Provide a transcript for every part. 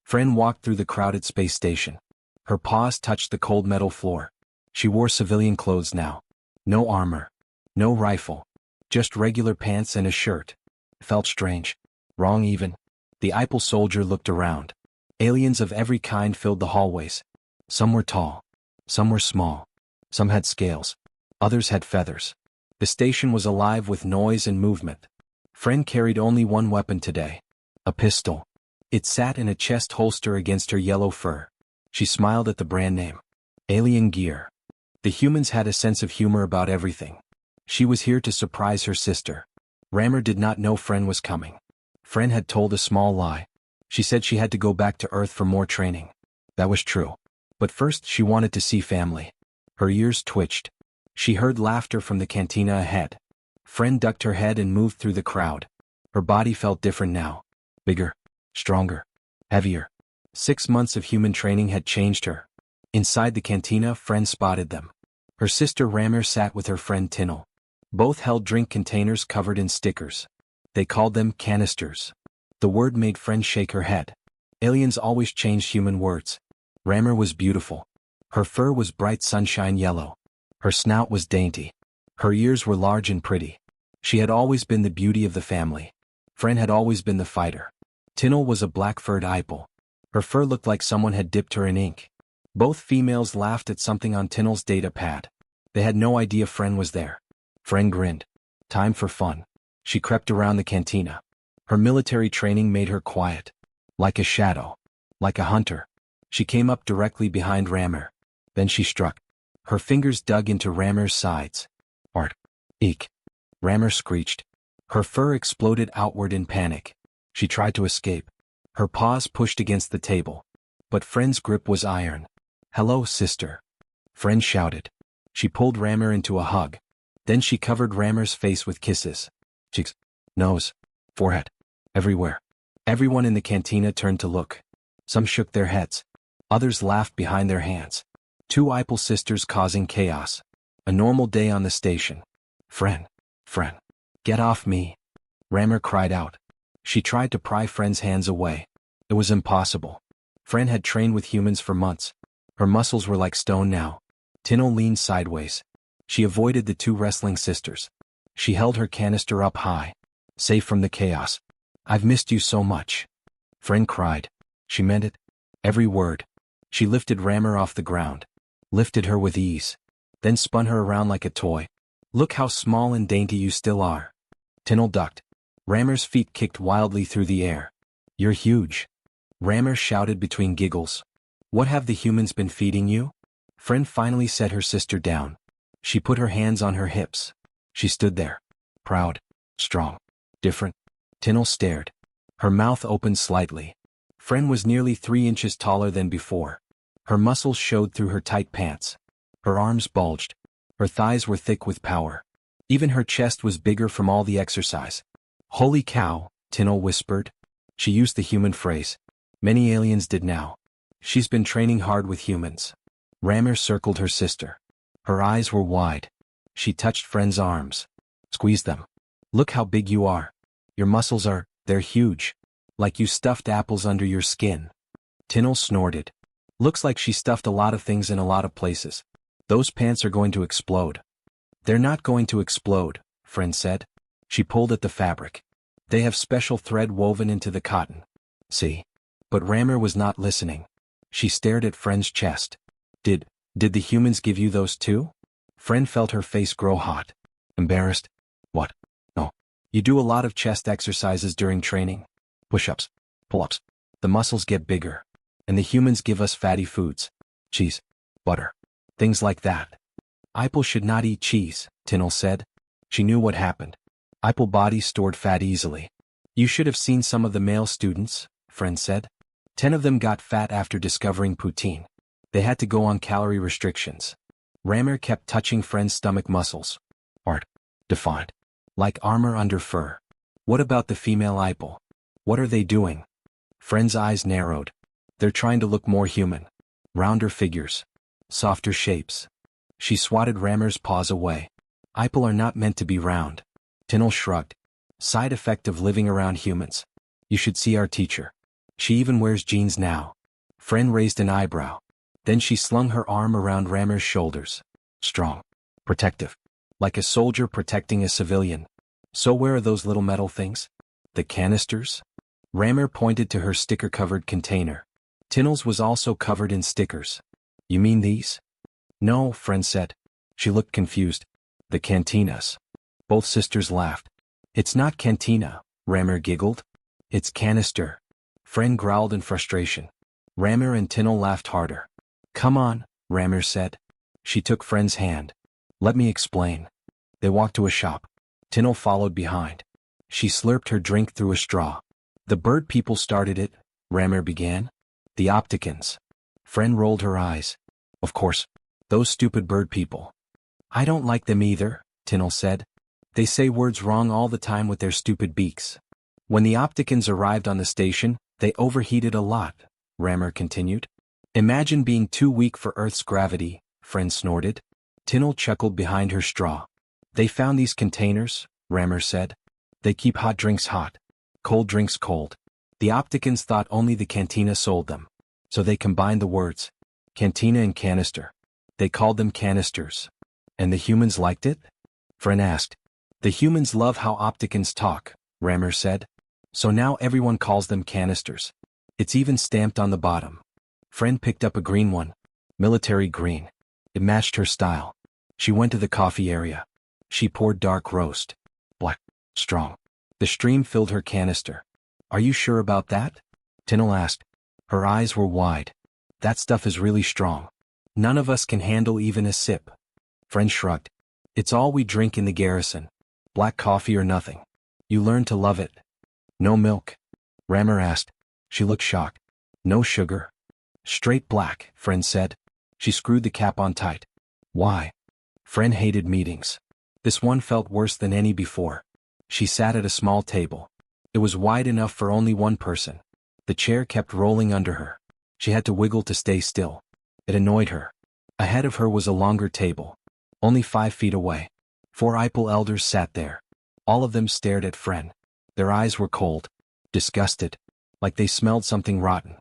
Fren walked through the crowded space station. Her paws touched the cold metal floor. She wore civilian clothes now. No armor. No rifle. Just regular pants and a shirt. Felt strange. Wrong even. The IPL soldier looked around. Aliens of every kind filled the hallways. Some were tall. Some were small. Some had scales. Others had feathers. The station was alive with noise and movement. Fren carried only one weapon today. A pistol. It sat in a chest holster against her yellow fur. She smiled at the brand name. Alien Gear. The humans had a sense of humor about everything. She was here to surprise her sister. Rammer did not know Fren was coming. Fren had told a small lie. She said she had to go back to Earth for more training. That was true. But first she wanted to see family. Her ears twitched. She heard laughter from the cantina ahead. Fren ducked her head and moved through the crowd. Her body felt different now. Bigger. Stronger. Heavier. 6 months of human training had changed her. Inside the cantina, Fren spotted them. Her sister Rammer sat with her friend Tinel. Both held drink containers covered in stickers. They called them canisters. The word made Fren shake her head. Aliens always changed human words. Rammer was beautiful. Her fur was bright sunshine yellow. Her snout was dainty. Her ears were large and pretty. She had always been the beauty of the family. Fren had always been the fighter. Tinel was a black-furred IPL. Her fur looked like someone had dipped her in ink. Both females laughed at something on Tinel's data pad. They had no idea Fren was there. Fren grinned. Time for fun. She crept around the cantina. Her military training made her quiet. Like a shadow. Like a hunter. She came up directly behind Rammer. Then she struck. Her fingers dug into Rammer's sides. Art. Eek. Rammer screeched. Her fur exploded outward in panic. She tried to escape. Her paws pushed against the table. But Fren's grip was iron. Hello, sister. Fren shouted. She pulled Rammer into a hug. Then she covered Rammer's face with kisses. Cheeks. Nose. Forehead. Everywhere. Everyone in the cantina turned to look. Some shook their heads. Others laughed behind their hands. 2 IPL sisters causing chaos. A normal day on the station. Fren. Get off me. Rammer cried out. She tried to pry Fren's hands away. It was impossible. Fren had trained with humans for months. Her muscles were like stone now. Tinel leaned sideways. She avoided the 2 wrestling sisters. She held her canister up high. Safe from the chaos. I've missed you so much. Fren cried. She meant it. Every word. She lifted Rammer off the ground. Lifted her with ease. Then spun her around like a toy. Look how small and dainty you still are. Tinel ducked. Rammer's feet kicked wildly through the air. You're huge. Rammer shouted between giggles. What have the humans been feeding you? Fren finally set her sister down. She put her hands on her hips. She stood there. Proud. Strong. Different. Tinel stared. Her mouth opened slightly. Fren was nearly 3 inches taller than before. Her muscles showed through her tight pants. Her arms bulged. Her thighs were thick with power. Even her chest was bigger from all the exercise. Holy cow, Tinel whispered. She used the human phrase. Many aliens did now. She's been training hard with humans. Rammer circled her sister. Her eyes were wide. She touched Fren's arms. Squeezed them. Look how big you are. Your muscles they're huge. Like you stuffed apples under your skin. Tinel snorted. Looks like she stuffed a lot of things in a lot of places. Those pants are going to explode. They're not going to explode, Fren said. She pulled at the fabric. They have special thread woven into the cotton. See? But Rammer was not listening. She stared at Fren's chest. Did the humans give you those too? Fren felt her face grow hot. Embarrassed. What? No. You do a lot of chest exercises during training. Push-ups. Pull-ups. The muscles get bigger. And the humans give us fatty foods. Cheese. Butter. Things like that. IPL should not eat cheese, Tinel said. She knew what happened. IPL bodies stored fat easily. You should have seen some of the male students, Fren said. 10 of them got fat after discovering poutine. They had to go on calorie restrictions. Rammer kept touching Fren's stomach muscles. Art. Defined. Like armor under fur. What about the female IPL? What are they doing? Fren's eyes narrowed. They're trying to look more human. Rounder figures. Softer shapes. She swatted Rammer's paws away. IPL are not meant to be round. Tinel shrugged. Side effect of living around humans. You should see our teacher. She even wears jeans now. Friend raised an eyebrow. Then she slung her arm around Rammer's shoulders. Strong. Protective. Like a soldier protecting a civilian. So where are those little metal things? The canisters? Rammer pointed to her sticker-covered container. Tinnell's was also covered in stickers. You mean these? No, Friend said. She looked confused. The cantinas. Both sisters laughed. It's not cantina, Rammer giggled. It's canister. Friend growled in frustration. Rammer and Tinnell laughed harder. Come on, Rammer said. She took Friend's hand. Let me explain. They walked to a shop. Tinnell followed behind. She slurped her drink through a straw. The bird people started it, Rammer began. The Opticans. Friend rolled her eyes. Of course. Those stupid bird people. I don't like them either, Tinnell said. They say words wrong all the time with their stupid beaks. When the Opticans arrived on the station, they overheated a lot, Rammer continued. Imagine being too weak for Earth's gravity, Friend snorted. Tinnell chuckled behind her straw. They found these containers, Rammer said. They keep hot drinks hot. Cold drinks cold. The Opticans thought only the cantina sold them. So they combined the words. Cantina and canister. They called them canisters. And the humans liked it? Friend asked. The humans love how Opticans talk, Rammer said. So now everyone calls them canisters. It's even stamped on the bottom. Friend picked up a green one. Military green. It matched her style. She went to the coffee area. She poured dark roast. Black. Strong. The stream filled her canister. Are you sure about that? Tinnell asked. Her eyes were wide. That stuff is really strong. None of us can handle even a sip. Friend shrugged. It's all we drink in the garrison. Black coffee or nothing. You learn to love it. No milk? Rammer asked. She looked shocked. No sugar? Straight black, Friend said. She screwed the cap on tight. Why? Friend hated meetings. This one felt worse than any before. She sat at a small table. It was wide enough for only one person. The chair kept rolling under her. She had to wiggle to stay still. It annoyed her. Ahead of her was a longer table. Only 5 feet away. 4 Ipel elders sat there. All of them stared at Friend. Their eyes were cold. Disgusted. Like they smelled something rotten.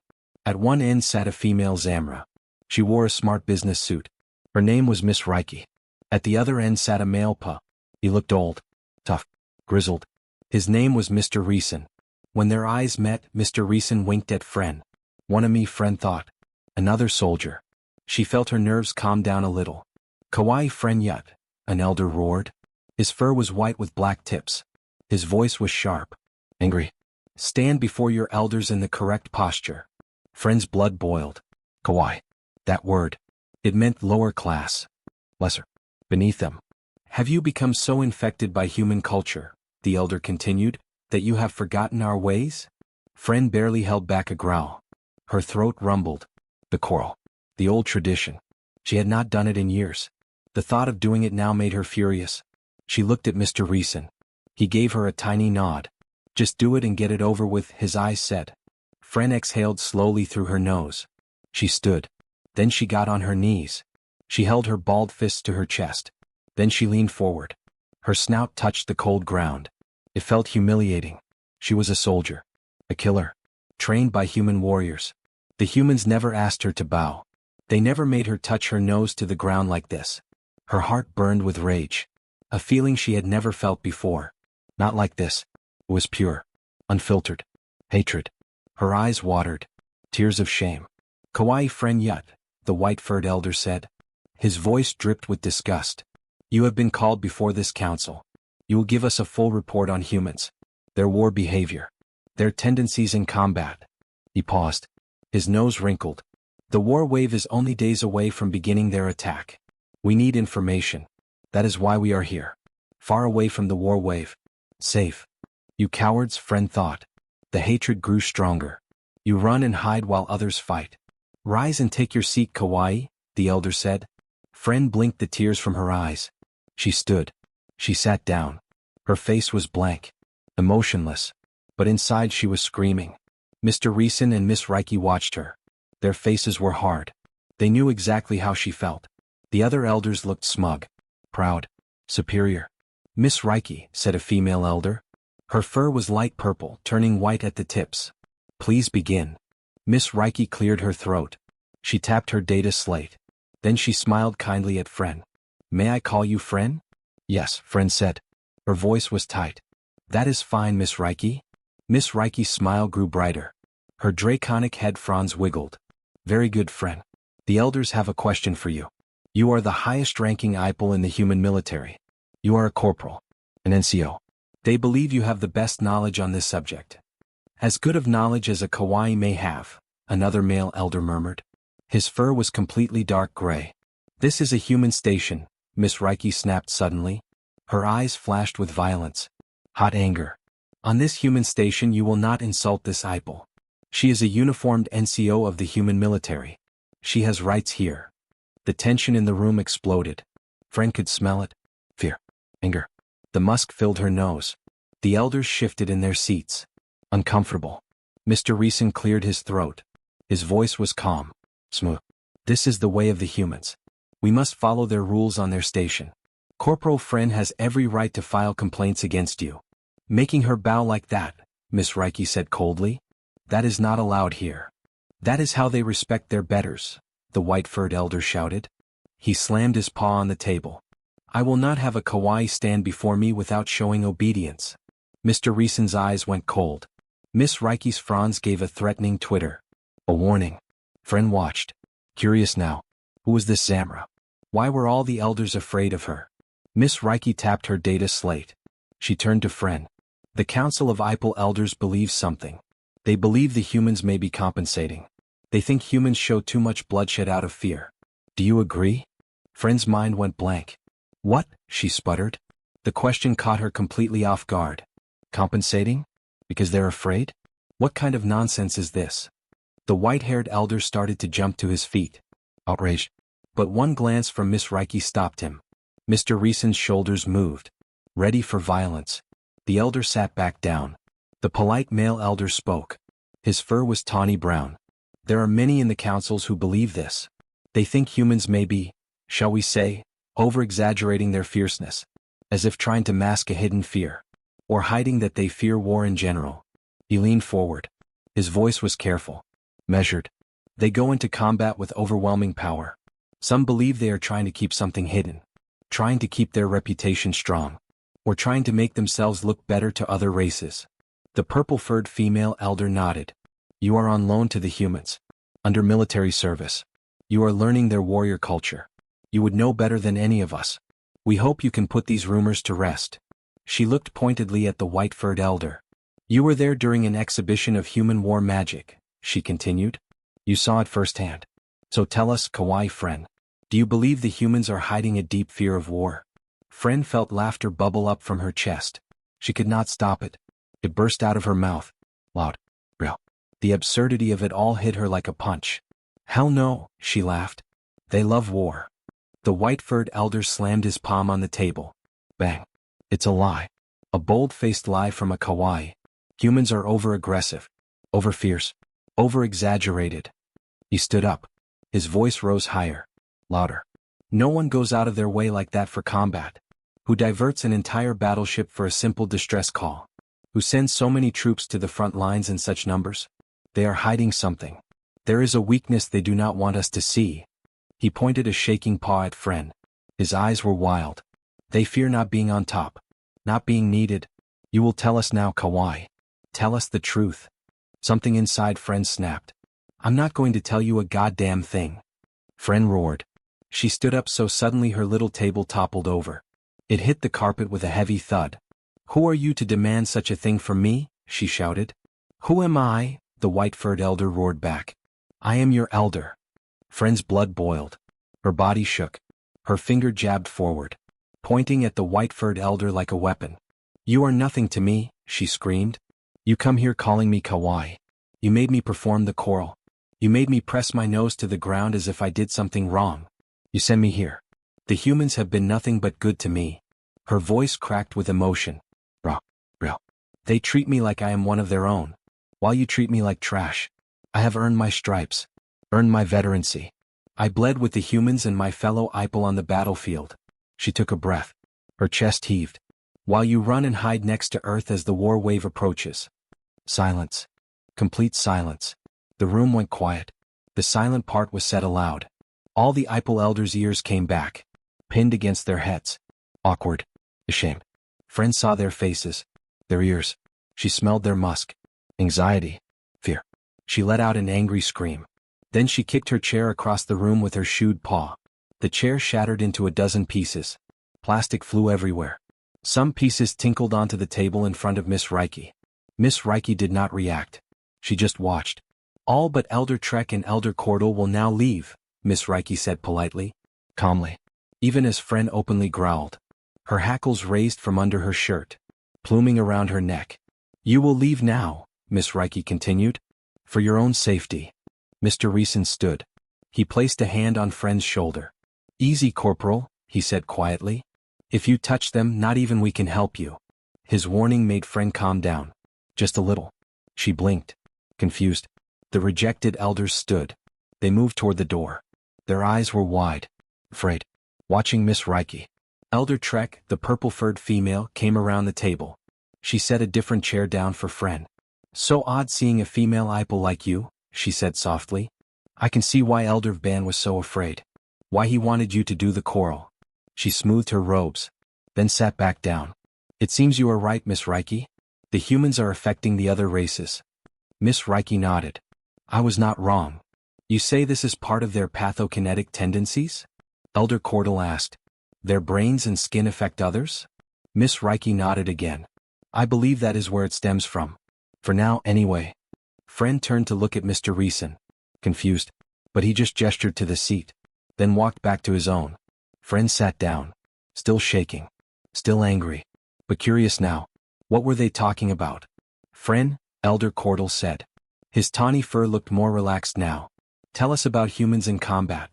At one end sat a female Zamra. She wore a smart business suit. Her name was Miss Reiki. At the other end sat a male pup. He looked old. Tough. Grizzled. His name was Mr. Reeson. When their eyes met, Mr. Reeson winked at Friend. One of me, Friend thought. Another soldier. She felt her nerves calm down a little. Kawaii Friend Yut, an elder roared. His fur was white with black tips. His voice was sharp. Angry. Stand before your elders in the correct posture. Friend's blood boiled. Kawaii. That word. It meant lower class. Lesser. Beneath them. Have you become so infected by human culture, the elder continued, that you have forgotten our ways? Friend barely held back a growl. Her throat rumbled. The quarrel. The old tradition. She had not done it in years. The thought of doing it now made her furious. She looked at Mr. Reeson. He gave her a tiny nod. Just do it and get it over with, his eyes said. Friend exhaled slowly through her nose. She stood. Then she got on her knees. She held her bald fists to her chest. Then she leaned forward. Her snout touched the cold ground. It felt humiliating. She was a soldier. A killer. Trained by human warriors. The humans never asked her to bow. They never made her touch her nose to the ground like this. Her heart burned with rage. A feeling she had never felt before. Not like this. It was pure. Unfiltered. Hatred. Her eyes watered. Tears of shame. Kawaii Friend Yut, the white-furred elder said. His voice dripped with disgust. You have been called before this council. You will give us a full report on humans. Their war behavior. Their tendencies in combat. He paused. His nose wrinkled. The war wave is only days away from beginning their attack. We need information. That is why we are here. Far away from the war wave. Safe. You cowards, Friend thought. The hatred grew stronger. You run and hide while others fight. Rise and take your seat, Kawaii, the elder said. Friend blinked the tears from her eyes. She stood. She sat down. Her face was blank. Emotionless. But inside she was screaming. Mr. Reeson and Miss Reiki watched her. Their faces were hard. They knew exactly how she felt. The other elders looked smug. Proud. Superior. Miss Reiki, said a female elder. Her fur was light purple, turning white at the tips. Please begin. Miss Reiki cleared her throat. She tapped her data slate. Then she smiled kindly at Fren. May I call you Fren? Yes, Fren said. Her voice was tight. That is fine, Miss Reiki. Miss Reiki's smile grew brighter. Her draconic head fronds wiggled. Very good, Fren. The elders have a question for you. You are the highest-ranking IPL in the human military. You are a corporal, an NCO. They believe you have the best knowledge on this subject. As good of knowledge as a kawaii may have, another male elder murmured. His fur was completely dark gray. This is a human station, Miss Reiki snapped suddenly. Her eyes flashed with violence. Hot anger. On this human station you will not insult this IPL. She is a uniformed NCO of the human military. She has rights here. The tension in the room exploded. Fren could smell it. Fear. Anger. The musk filled her nose. The elders shifted in their seats. Uncomfortable. Mr. Reeson cleared his throat. His voice was calm. Smooth. This is the way of the humans. We must follow their rules on their station. Corporal Fren has every right to file complaints against you. Making her bow like that, Miss Reiki said coldly. That is not allowed here. That is how they respect their betters, the white-furred elder shouted. He slammed his paw on the table. I will not have a kawaii stand before me without showing obedience. Mr. Reeson's eyes went cold. Miss Reiki's fronds gave a threatening twitter. A warning. Fren watched. Curious now. Who was this Zamra? Why were all the elders afraid of her? Miss Reiki tapped her data slate. She turned to Fren. The Council of IPL Elders believes something. They believe the humans may be compensating. They think humans show too much bloodshed out of fear. Do you agree? Fren's mind went blank. What? She sputtered. The question caught her completely off guard. Compensating? Because they're afraid? What kind of nonsense is this? The white-haired elder started to jump to his feet. Outraged. But one glance from Miss Reiki stopped him. Mr. Reeson's shoulders moved. Ready for violence. The elder sat back down. The polite male elder spoke. His fur was tawny brown. There are many in the councils who believe this. They think humans may be, shall we say, over-exaggerating their fierceness, as if trying to mask a hidden fear, or hiding that they fear war in general. He leaned forward. His voice was careful, measured. They go into combat with overwhelming power. Some believe they are trying to keep something hidden, trying to keep their reputation strong, or trying to make themselves look better to other races. The purple-furred female elder nodded. You are on loan to the humans. Under military service. You are learning their warrior culture. You would know better than any of us. We hope you can put these rumors to rest. She looked pointedly at the white-furred elder. You were there during an exhibition of human war magic, she continued. You saw it firsthand. So tell us, Kawaii Fren, do you believe the humans are hiding a deep fear of war? Fren felt laughter bubble up from her chest. She could not stop it. It burst out of her mouth. Loud. Real. The absurdity of it all hit her like a punch. Hell no, she laughed. They love war. The white-furred elder slammed his palm on the table. Bang. It's a lie. A bold-faced lie from a kawaii. Humans are over-aggressive, over-fierce, over-exaggerated. He stood up. His voice rose higher, louder. No one goes out of their way like that for combat. Who diverts an entire battleship for a simple distress call? Who sends so many troops to the front lines in such numbers? They are hiding something. There is a weakness they do not want us to see. He pointed a shaking paw at Fren. His eyes were wild. They fear not being on top, not being needed. You will tell us now, Kawaii. Tell us the truth. Something inside Fren snapped. I'm not going to tell you a goddamn thing. Fren roared. She stood up so suddenly her little table toppled over. It hit the carpet with a heavy thud. Who are you to demand such a thing from me? She shouted. Who am I? The white-furred elder roared back. I am your elder. Fren's blood boiled. Her body shook. Her finger jabbed forward, pointing at the white-furred elder like a weapon. You are nothing to me, she screamed. You come here calling me Kawaii. You made me perform the choral. You made me press my nose to the ground as if I did something wrong. You send me here. The humans have been nothing but good to me. Her voice cracked with emotion. Bro. They treat me like I am one of their own, while you treat me like trash. I have earned my stripes, earned my veterancy. I bled with the humans and my fellow IPL on the battlefield. She took a breath. Her chest heaved. While you run and hide next to Earth as the war wave approaches. Silence. Complete silence. The room went quiet. The silent part was said aloud. All the Ipel elders' ears came back, pinned against their heads. Awkward. Ashamed. Friend saw their faces. Their ears. She smelled their musk. Anxiety. Fear. She let out an angry scream. Then she kicked her chair across the room with her shoed paw. The chair shattered into a dozen pieces. Plastic flew everywhere. Some pieces tinkled onto the table in front of Miss Reiki. Miss Reiki did not react. She just watched. All but Elder Trek and Elder Cordal will now leave, Miss Reiki said politely, calmly, even as Friend openly growled. Her hackles raised from under her shirt, pluming around her neck. You will leave now, Miss Reiki continued. For your own safety. Mr. Reeson stood. He placed a hand on Friend's shoulder. Easy, Corporal, he said quietly. If you touch them, not even we can help you. His warning made Friend calm down. Just a little. She blinked. Confused. The rejected elders stood. They moved toward the door. Their eyes were wide. Afraid. Watching Miss Reiki. Elder Trek, the purple-furred female, came around the table. She set a different chair down for Friend. So odd seeing a female Ipel like you, she said softly. I can see why Elder Van was so afraid. Why he wanted you to do the choral. She smoothed her robes, then sat back down. It seems you are right, Miss Reiki. The humans are affecting the other races. Miss Reiki nodded. I was not wrong. You say this is part of their pathokinetic tendencies? Elder Cordal asked. Their brains and skin affect others? Miss Reiki nodded again. I believe that is where it stems from. For now, anyway. Friend turned to look at Mr. Reeson. Confused. But he just gestured to the seat. Then walked back to his own. Friend sat down. Still shaking. Still angry. But curious now. What were they talking about? Friend, Elder Cordal said. His tawny fur looked more relaxed now. Tell us about humans in combat.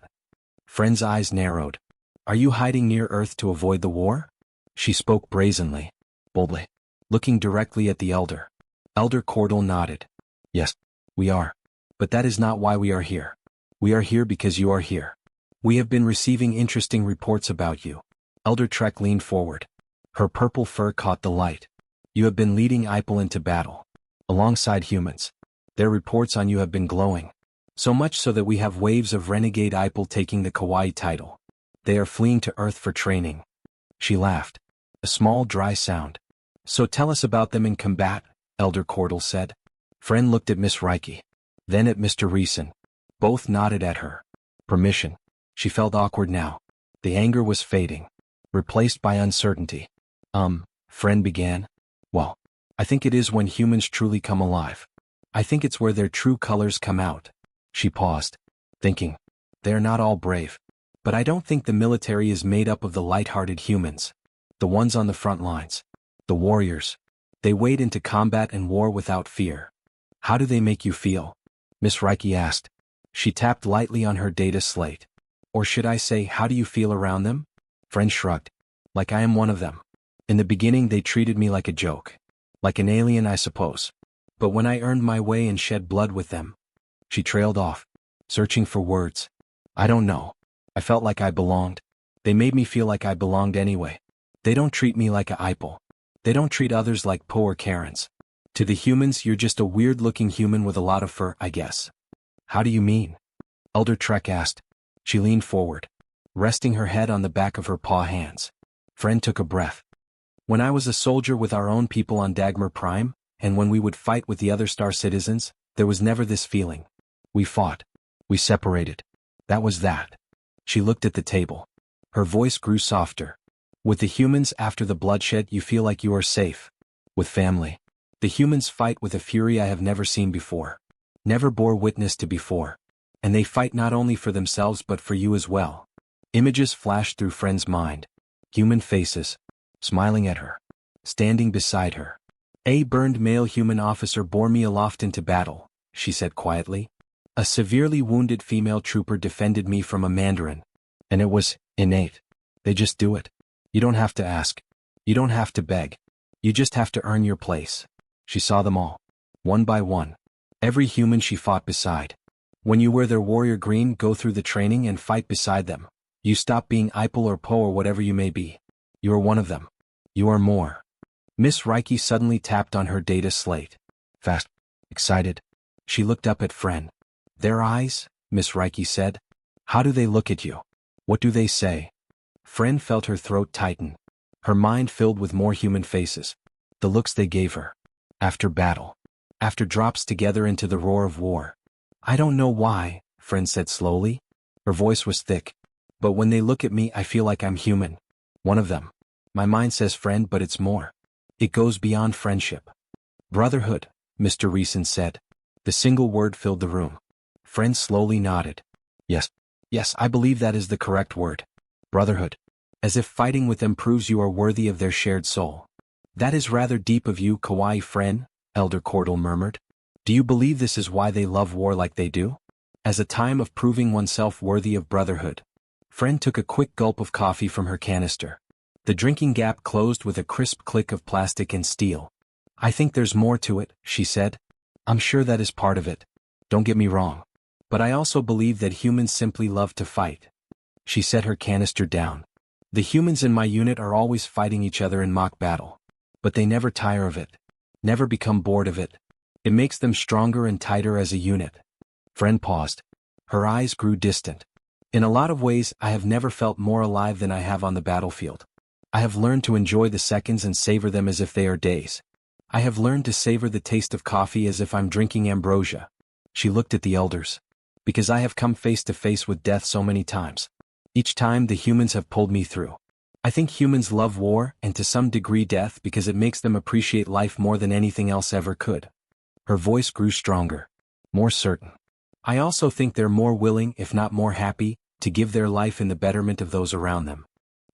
Friend's eyes narrowed. Are you hiding near Earth to avoid the war? She spoke brazenly, boldly, looking directly at the elder. Elder Cordal nodded. Yes, we are. But that is not why we are here. We are here because you are here. We have been receiving interesting reports about you. Elder Trek leaned forward. Her purple fur caught the light. You have been leading Ipel into battle. Alongside humans. Their reports on you have been glowing. So much so that we have waves of renegade Ipel taking the Kawaii title. They are fleeing to Earth for training. She laughed. A small dry sound. So tell us about them in combat, Elder Cordal said. Friend looked at Miss Reiki. Then at Mr. Reeson. Both nodded at her. Permission. She felt awkward now. The anger was fading. Replaced by uncertainty. Friend began. Well, I think it is when humans truly come alive. I think it's where their true colors come out. She paused, thinking. They are not all brave. But I don't think the military is made up of the light-hearted humans. The ones on the front lines. The warriors. They wade into combat and war without fear. How do they make you feel? Miss Reiki asked. She tapped lightly on her data slate. Or should I say, how do you feel around them? Friend shrugged. Like I am one of them. In the beginning they treated me like a joke. Like an alien, I suppose. But when I earned my way and shed blood with them. She trailed off, searching for words. I don't know. I felt like I belonged. They made me feel like I belonged anyway. They don't treat me like a Ipel. They don't treat others like Poe or Karens. To the humans, you're just a weird-looking human with a lot of fur, I guess. How do you mean? Elder Trek asked. She leaned forward, resting her head on the back of her paw hands. Friend took a breath. When I was a soldier with our own people on Dagmar Prime, and when we would fight with the other star citizens, there was never this feeling. We fought. We separated. That was that. She looked at the table. Her voice grew softer. With the humans, after the bloodshed, you feel like you are safe. With family. The humans fight with a fury I have never seen before. Never bore witness to before. And they fight not only for themselves but for you as well. Images flashed through Friend's mind. Human faces. Smiling at her. Standing beside her. A burned male human officer bore me aloft into battle, she said quietly. A severely wounded female trooper defended me from a Mandarin. And it was innate. They just do it. You don't have to ask. You don't have to beg. You just have to earn your place. She saw them all. One by one. Every human she fought beside. When you wear their warrior green, go through the training and fight beside them. You stop being Ipel or Poe or whatever you may be. You are one of them. You are more. Miss Reiki suddenly tapped on her data slate. Fast. Excited. She looked up at Fren. Their eyes, Miss Reiki said. How do they look at you? What do they say? Fren felt her throat tighten. Her mind filled with more human faces. The looks they gave her. After battle. After drops together into the roar of war. I don't know why, Fren said slowly. Her voice was thick. But when they look at me I feel like I'm human. One of them. My mind says friend, but it's more. It goes beyond friendship. Brotherhood, Mr. Reeson said. The single word filled the room. Fren slowly nodded. Yes, I believe that is the correct word. Brotherhood. As if fighting with them proves you are worthy of their shared soul. That is rather deep of you, Kawaii Fren, Elder Cordell murmured. Do you believe this is why they love war like they do? As a time of proving oneself worthy of brotherhood. Fren took a quick gulp of coffee from her canister. The drinking gap closed with a crisp click of plastic and steel. I think there's more to it, she said. I'm sure that is part of it. Don't get me wrong. But I also believe that humans simply love to fight. She set her canister down. The humans in my unit are always fighting each other in mock battle. But they never tire of it. Never become bored of it. It makes them stronger and tighter as a unit. Fren paused. Her eyes grew distant. In a lot of ways, I have never felt more alive than I have on the battlefield. I have learned to enjoy the seconds and savor them as if they are days. I have learned to savor the taste of coffee as if I'm drinking ambrosia. She looked at the elders. Because I have come face to face with death so many times. Each time the humans have pulled me through. I think humans love war and to some degree death because it makes them appreciate life more than anything else ever could. Her voice grew stronger. More certain. I also think they're more willing, if not more happy, to give their life in the betterment of those around them.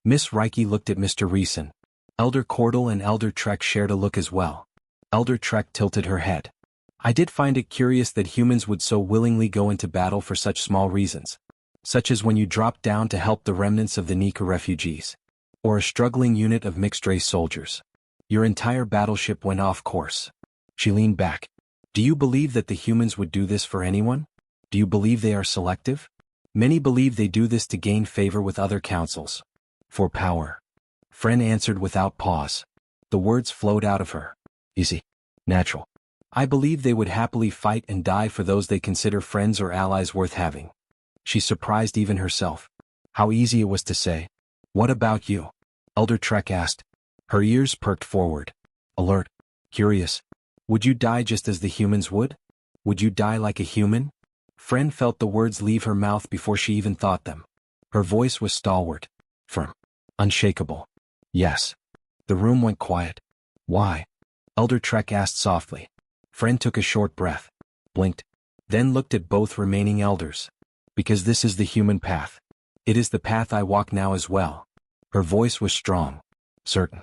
Miss Reiki looked at Mr. Reeson. Elder Cordell and Elder Trek shared a look as well. Elder Trek tilted her head. I did find it curious that humans would so willingly go into battle for such small reasons. Such as when you dropped down to help the remnants of the Nika refugees. Or a struggling unit of mixed-race soldiers. Your entire battleship went off course. She leaned back. Do you believe that the humans would do this for anyone? Do you believe they are selective? Many believe they do this to gain favor with other councils. For power. Fren answered without pause. The words flowed out of her. Easy. Natural. I believe they would happily fight and die for those they consider friends or allies worth having. She surprised even herself. How easy it was to say. What about you? Elder Trek asked. Her ears perked forward. Alert. Curious. Would you die just as the humans would? Would you die like a human? Fren felt the words leave her mouth before she even thought them. Her voice was stalwart. Firm. Unshakable. Yes. The room went quiet. Why? Elder Trek asked softly. Fren took a short breath. Blinked. Then looked at both remaining elders. Because this is the human path. It is the path I walk now as well. Her voice was strong. Certain.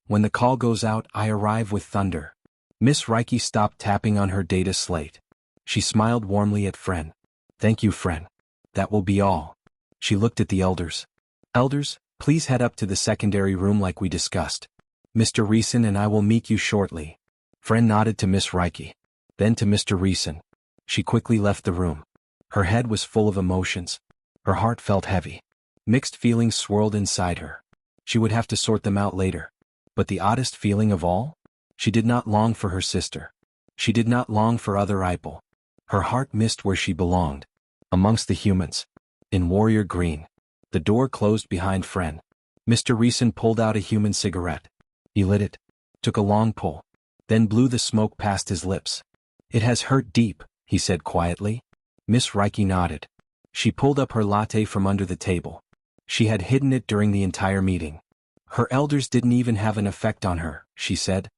When the call goes out, I arrive with thunder. Miss Reiki stopped tapping on her data slate. She smiled warmly at Fren. Thank you, Fren. That will be all. She looked at the elders. Elders, please head up to the secondary room like we discussed. Mr. Reeson and I will meet you shortly. Fren nodded to Miss Reiki. Then to Mr. Reeson. She quickly left the room. Her head was full of emotions. Her heart felt heavy. Mixed feelings swirled inside her. She would have to sort them out later. But the oddest feeling of all? She did not long for her sister. She did not long for other Ipel. Her heart missed where she belonged. Amongst the humans. In Warrior Green. The door closed behind Fren. Mr. Reeson pulled out a human cigarette. He lit it. Took a long pull. Then blew the smoke past his lips. It has hurt deep, he said quietly. Miss Reiki nodded. She pulled up her latte from under the table. She had hidden it during the entire meeting. Her elders didn't even have an effect on her, she said.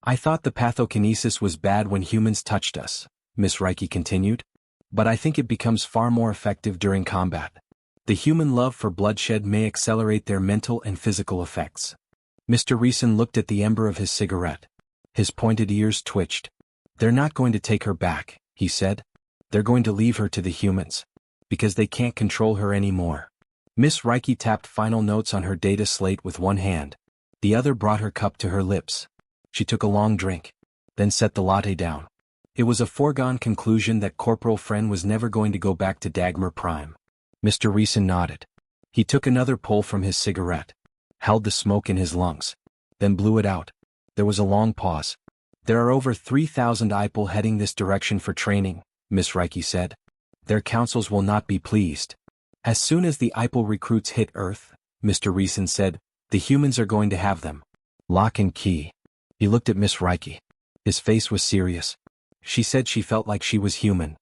I thought the pathokinesis was bad when humans touched us, Miss Reiki continued. But I think it becomes far more effective during combat. The human love for bloodshed may accelerate their mental and physical effects. Mr. Reeson looked at the ember of his cigarette. His pointed ears twitched. They're not going to take her back, he said. They're going to leave her to the humans. Because they can't control her anymore. Miss Reiki tapped final notes on her data slate with one hand. The other brought her cup to her lips. She took a long drink. Then set the latte down. It was a foregone conclusion that Corporal Fren was never going to go back to Dagmar Prime. Mr. Reeson nodded. He took another pull from his cigarette. Held the smoke in his lungs. Then blew it out. There was a long pause. There are over 3,000 IPL heading this direction for training, Miss Reiki said. Their councils will not be pleased. As soon as the IPL recruits hit Earth, Mr. Reeson said, the humans are going to have them. Lock and key. He looked at Miss Reiki. His face was serious. She said she felt like she was human.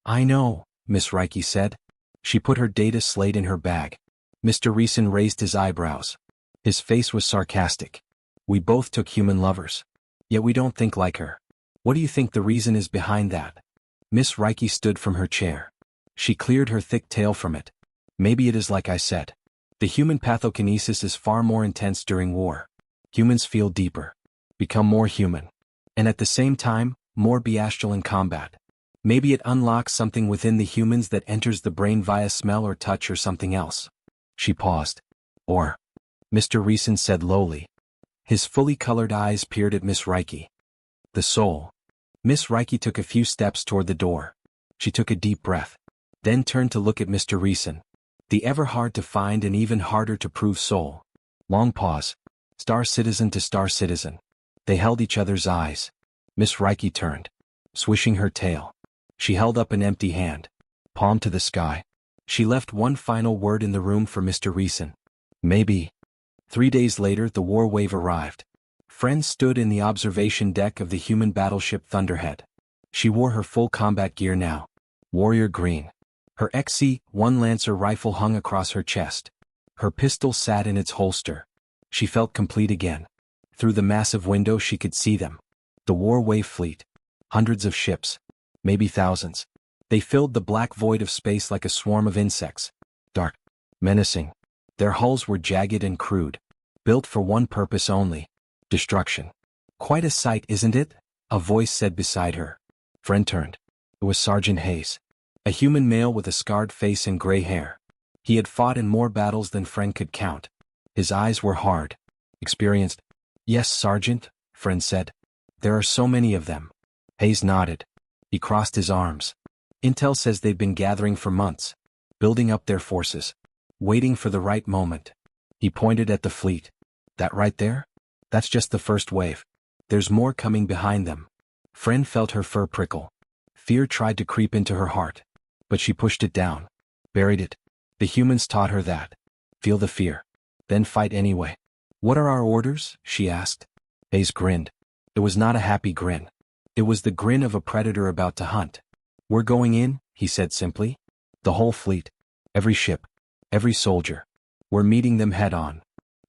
I know, Miss Reiki said. She put her data slate in her bag. Mr. Reeson raised his eyebrows. His face was sarcastic. We both took human lovers. Yet we don't think like her. What do you think the reason is behind that? Miss Reiki stood from her chair. She cleared her thick tail from it. Maybe it is like I said. The human pathokinesis is far more intense during war. Humans feel deeper, become more human, and at the same time, more bestial in combat. Maybe it unlocks something within the humans that enters the brain via smell or touch or something else. She paused. Or, Mr. Reeson said lowly. His fully colored eyes peered at Miss Reiki. The soul. Miss Reiki took a few steps toward the door. She took a deep breath, then turned to look at Mr. Reeson. The ever hard to find and even harder to prove soul. Long pause. Star citizen to star citizen. They held each other's eyes. Miss Reiki turned, swishing her tail. She held up an empty hand, palm to the sky. She left one final word in the room for Mr. Reeson. Maybe. 3 days later the war wave arrived. Friend stood in the observation deck of the human battleship Thunderhead. She wore her full combat gear now. Warrior green. Her XC-1 Lancer rifle hung across her chest. Her pistol sat in its holster. She felt complete again. Through the massive window she could see them. The war wave fleet. Hundreds of ships. Maybe thousands. They filled the black void of space like a swarm of insects. Dark. Menacing. Their hulls were jagged and crude. Built for one purpose only. Destruction. Quite a sight, isn't it? A voice said beside her. Friend turned. It was Sergeant Hayes. A human male with a scarred face and gray hair. He had fought in more battles than Friend could count. His eyes were hard. Experienced. Yes, Sergeant, Friend said. There are so many of them. Hayes nodded. He crossed his arms. Intel says they've been gathering for months. Building up their forces. Waiting for the right moment. He pointed at the fleet. That right there? That's just the first wave. There's more coming behind them. Friend felt her fur prickle. Fear tried to creep into her heart. But she pushed it down. Buried it. The humans taught her that. Feel the fear. Then fight anyway. What are our orders? She asked. Hayes grinned. It was not a happy grin. It was the grin of a predator about to hunt. We're going in, he said simply. The whole fleet. Every ship. Every soldier. We're meeting them head on.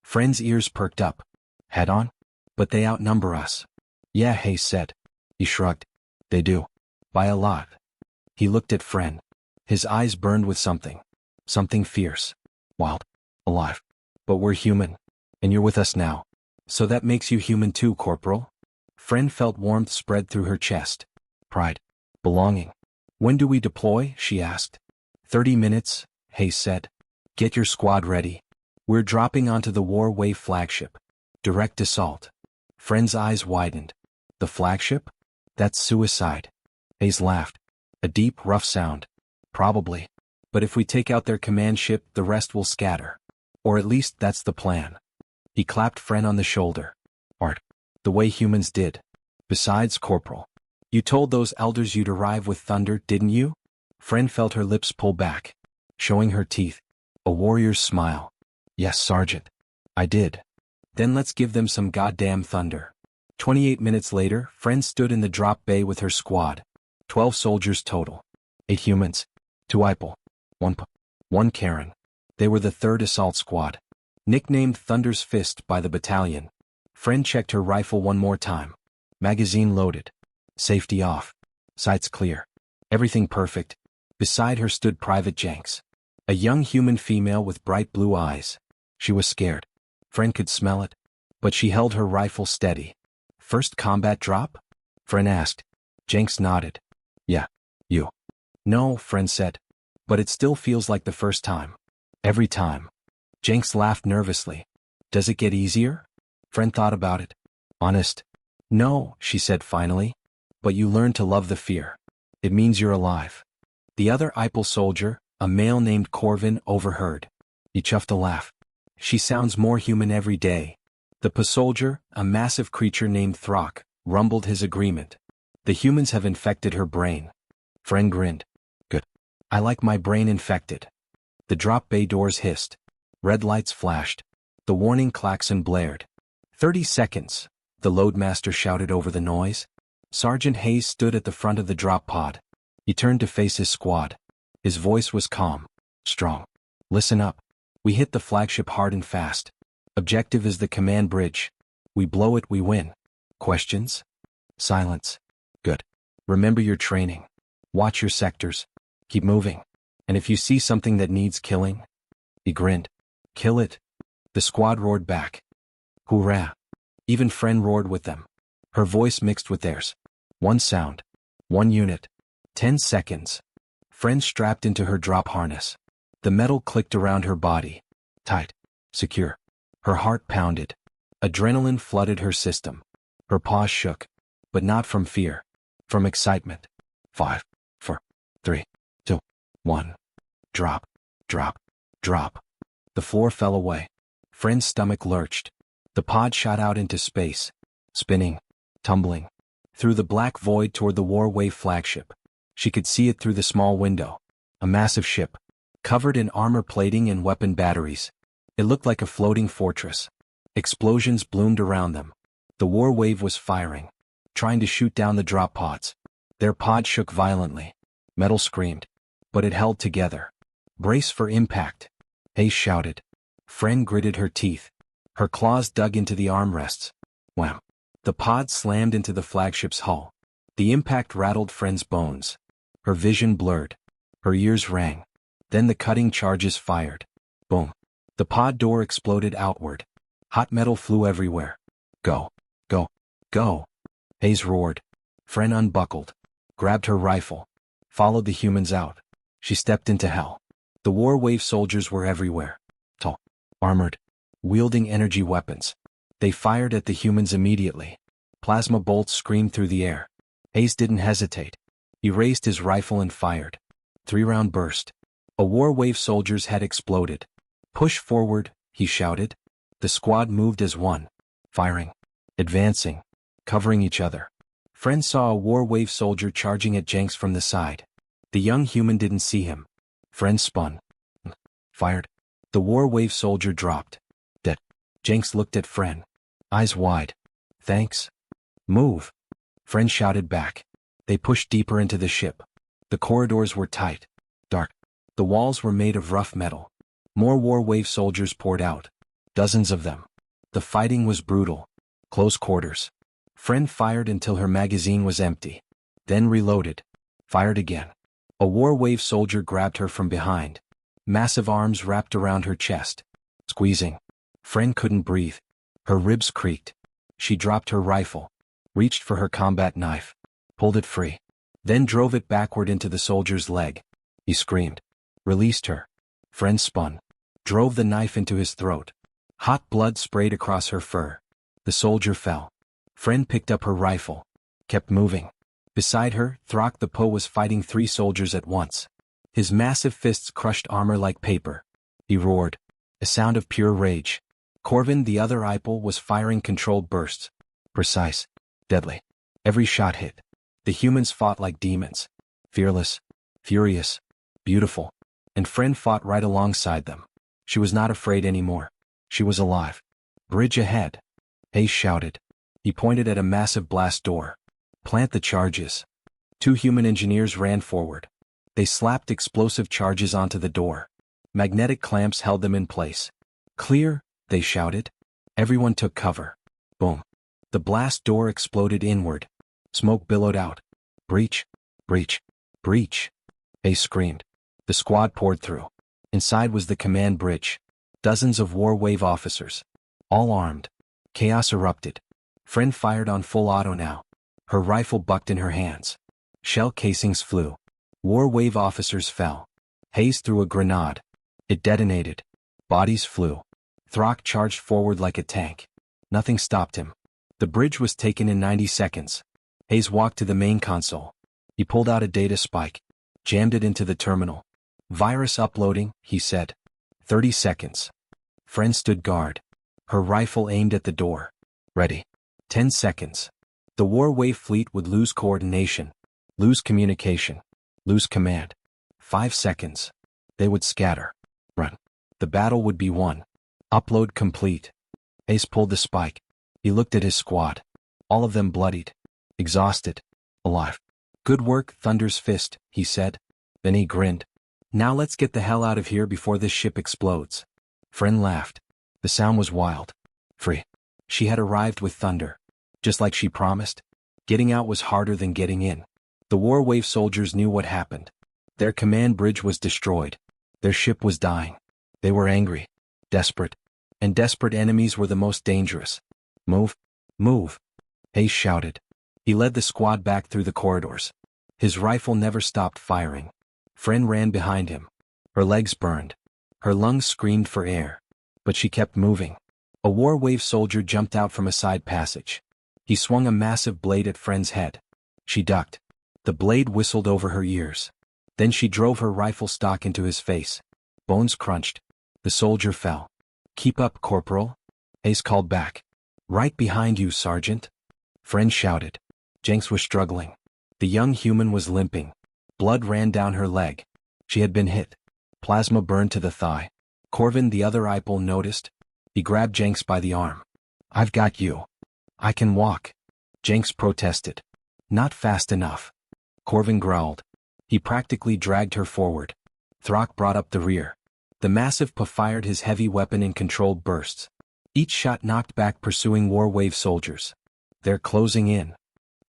Friend's ears perked up. Head on? But they outnumber us. Yeah, Hayes said. He shrugged. They do. By a lot. He looked at Friend. His eyes burned with something. Something fierce. Wild. Alive. But we're human. And you're with us now. So that makes you human too, Corporal? Friend felt warmth spread through her chest. Pride. Belonging. When do we deploy? She asked. 30 minutes, Hayes said. Get your squad ready. We're dropping onto the War Wave flagship. Direct assault. Friend's eyes widened. The flagship? That's suicide. Hayes laughed. A deep, rough sound. Probably. But if we take out their command ship, the rest will scatter. Or at least that's the plan. He clapped Friend on the shoulder. Art. The way humans did. Besides, Corporal. You told those elders you'd arrive with thunder, didn't you? Friend felt her lips pull back. Showing her teeth. A warrior's smile. Yes, Sergeant. I did. Then let's give them some goddamn thunder. 28 minutes later, Friend stood in the drop bay with her squad. 12 soldiers total. 8 humans. 2 IPL. 1 Karen. They were the 3rd assault squad. Nicknamed Thunder's Fist by the battalion. Friend checked her rifle one more time. Magazine loaded. Safety off. Sights clear. Everything perfect. Beside her stood Private Jenks. A young human female with bright blue eyes. She was scared. Friend could smell it. But she held her rifle steady. First combat drop? Friend asked. Jenks nodded. Yeah. You. No, Friend said. But it still feels like the first time. Every time. Jenks laughed nervously. Does it get easier? Friend thought about it. Honest. No, she said finally. But you learn to love the fear. It means you're alive. The other IPL soldier, a male named Corvin, overheard. He chuffed a laugh. She sounds more human every day. The P soldier, a massive creature named Throck, rumbled his agreement. The humans have infected her brain. Friend grinned. Good. I like my brain infected. The drop bay doors hissed. Red lights flashed. The warning klaxon blared. 30 seconds, the loadmaster shouted over the noise. Sergeant Hayes stood at the front of the drop pod. He turned to face his squad. His voice was calm, strong. Listen up. We hit the flagship hard and fast. Objective is the command bridge. We blow it, we win. Questions? Silence. Good. Remember your training. Watch your sectors. Keep moving. And if you see something that needs killing, he grinned. Kill it. The squad roared back. Hoorah. Even Friend roared with them. Her voice mixed with theirs. One sound. One unit. 10 seconds. Friend strapped into her drop harness. The metal clicked around her body. Tight. Secure. Her heart pounded. Adrenaline flooded her system. Her paws shook. But not from fear. From excitement. 5, 4, 3, 2, 1. Drop. Drop. Drop. The floor fell away. Friend's stomach lurched. The pod shot out into space. Spinning. Tumbling. Through the black void toward the War Wave flagship. She could see it through the small window. A massive ship. Covered in armor plating and weapon batteries. It looked like a floating fortress. Explosions bloomed around them. The War Wave was firing. Trying to shoot down the drop pods. Their pod shook violently. Metal screamed. But it held together. Brace for impact. Hayes shouted. Friend gritted her teeth. Her claws dug into the armrests. Wham. The pod slammed into the flagship's hull. The impact rattled Friend's bones. Her vision blurred. Her ears rang. Then the cutting charges fired. Boom. The pod door exploded outward. Hot metal flew everywhere. Go. Go. Go. Hayes roared. Friend unbuckled. Grabbed her rifle. Followed the humans out. She stepped into hell. The War Wave soldiers were everywhere. Tall. Armored. Wielding energy weapons. They fired at the humans immediately. Plasma bolts screamed through the air. Hayes didn't hesitate. He raised his rifle and fired. 3-round burst. A War Wave soldier's head exploded. Push forward, he shouted. The squad moved as one. Firing. Advancing. Covering each other. Friend saw a War Wave soldier charging at Jenks from the side. The young human didn't see him. Friend spun. Fired. The War Wave soldier dropped. Dead. Jenks looked at Friend. Eyes wide. Thanks. Move. Friend shouted back. They pushed deeper into the ship. The corridors were tight. Dark. The walls were made of rough metal. More War Wave soldiers poured out. Dozens of them. The fighting was brutal. Close quarters. Friend fired until her magazine was empty. Then reloaded. Fired again. A War Wave soldier grabbed her from behind. Massive arms wrapped around her chest. Squeezing. Friend couldn't breathe. Her ribs creaked. She dropped her rifle. Reached for her combat knife. Pulled it free. Then drove it backward into the soldier's leg. He screamed. Released her. Friend spun. Drove the knife into his throat. Hot blood sprayed across her fur. The soldier fell. Friend picked up her rifle. Kept moving. Beside her, Throck the Poe was fighting 3 soldiers at once. His massive fists crushed armor like paper. He roared. A sound of pure rage. Corvin the other Ipel was firing controlled bursts. Precise. Deadly. Every shot hit. The humans fought like demons. Fearless. Furious. Beautiful. And Friend fought right alongside them. She was not afraid anymore. She was alive. Bridge ahead. Hayes shouted. He pointed at a massive blast door. Plant the charges. 2 human engineers ran forward. They slapped explosive charges onto the door. Magnetic clamps held them in place. Clear, they shouted. Everyone took cover. Boom. The blast door exploded inward. Smoke billowed out. Breach. Breach. Breach. Hayes screamed. The squad poured through. Inside was the command bridge. Dozens of War Wave officers. All armed. Chaos erupted. Friend fired on full auto now. Her rifle bucked in her hands. Shell casings flew. War Wave officers fell. Hayes threw a grenade. It detonated. Bodies flew. Throck charged forward like a tank. Nothing stopped him. The bridge was taken in 90 seconds. Hayes walked to the main console. He pulled out a data spike. Jammed it into the terminal. Virus uploading, he said. 30 seconds. Friend stood guard. Her rifle aimed at the door. Ready. 10 seconds. The war wave fleet would lose coordination, lose communication, lose command. 5 seconds. They would scatter. Run. The battle would be won. Upload complete. Ace pulled the spike. He looked at his squad. All of them bloodied. Exhausted. Alive. Good work, Thunder's fist, he said. Then he grinned. Now let's get the hell out of here before this ship explodes. Friend laughed. The sound was wild. Free. She had arrived with Thunder. Just like she promised. Getting out was harder than getting in. The war wave soldiers knew what happened. Their command bridge was destroyed. Their ship was dying. They were angry. Desperate. And desperate enemies were the most dangerous. Move. Move. Hayes shouted. He led the squad back through the corridors. His rifle never stopped firing. Friend ran behind him. Her legs burned. Her lungs screamed for air. But she kept moving. A war wave soldier jumped out from a side passage. He swung a massive blade at Friend's head. She ducked. The blade whistled over her ears. Then she drove her rifle stock into his face. Bones crunched. The soldier fell. Keep up, Corporal. Ace called back. Right behind you, Sergeant. Friend shouted. Jenks was struggling. The young human was limping. Blood ran down her leg. She had been hit. Plasma burned to the thigh. Corvin, the other Eipel, noticed. He grabbed Jenks by the arm. I've got you. I can walk. Jenks protested. Not fast enough. Corvin growled. He practically dragged her forward. Throck brought up the rear. The massive PA fired his heavy weapon in controlled bursts. Each shot knocked back pursuing war wave soldiers. They're closing in.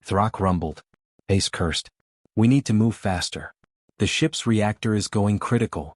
Throck rumbled. Ace cursed. We need to move faster. The ship's reactor is going critical.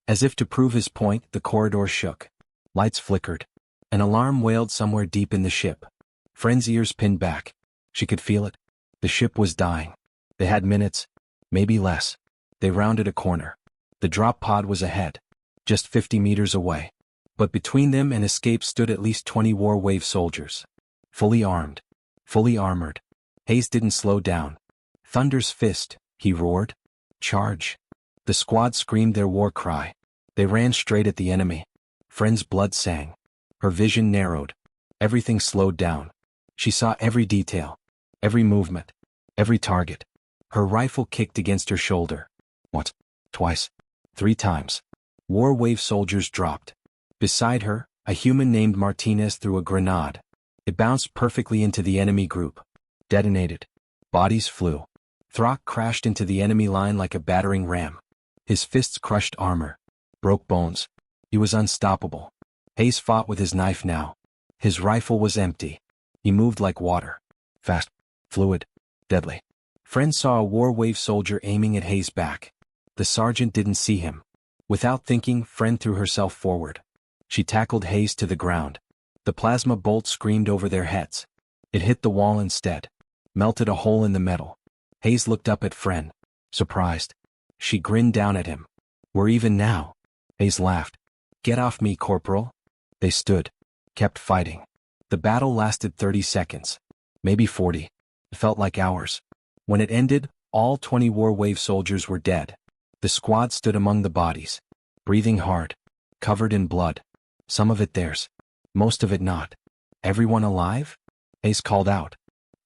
As if to prove his point, the corridor shook. Lights flickered. An alarm wailed somewhere deep in the ship. Friend's ears pinned back. She could feel it. The ship was dying. They had minutes, maybe less. They rounded a corner. The drop pod was ahead, just 50 meters away. But between them and escape stood at least 20 war wave soldiers. Fully armed. Fully armored. Hayes didn't slow down. Thunder's fist, he roared. Charge. The squad screamed their war cry. They ran straight at the enemy. Friend's blood sang. Her vision narrowed. Everything slowed down. She saw every detail. Every movement. Every target. Her rifle kicked against her shoulder. Once. Twice. 3 times. War wave soldiers dropped. Beside her, a human named Martinez threw a grenade. It bounced perfectly into the enemy group. Detonated. Bodies flew. Throck crashed into the enemy line like a battering ram. His fists crushed armor. Broke bones. He was unstoppable. Hayes fought with his knife now. His rifle was empty. He moved like water. Fast. Fluid. Deadly. Friend saw a war wave soldier aiming at Hayes' back. The sergeant didn't see him. Without thinking, Friend threw herself forward. She tackled Hayes to the ground. The plasma bolt screamed over their heads. It hit the wall instead. Melted a hole in the metal. Hayes looked up at Friend. Surprised. She grinned down at him. We're even now. Hayes laughed. Get off me, Corporal. They stood. Kept fighting. The battle lasted 30 seconds. Maybe 40. It felt like hours. When it ended, all 20 war wave soldiers were dead. The squad stood among the bodies. Breathing hard. Covered in blood. Some of it theirs. Most of it not. Everyone alive? Hayes called out.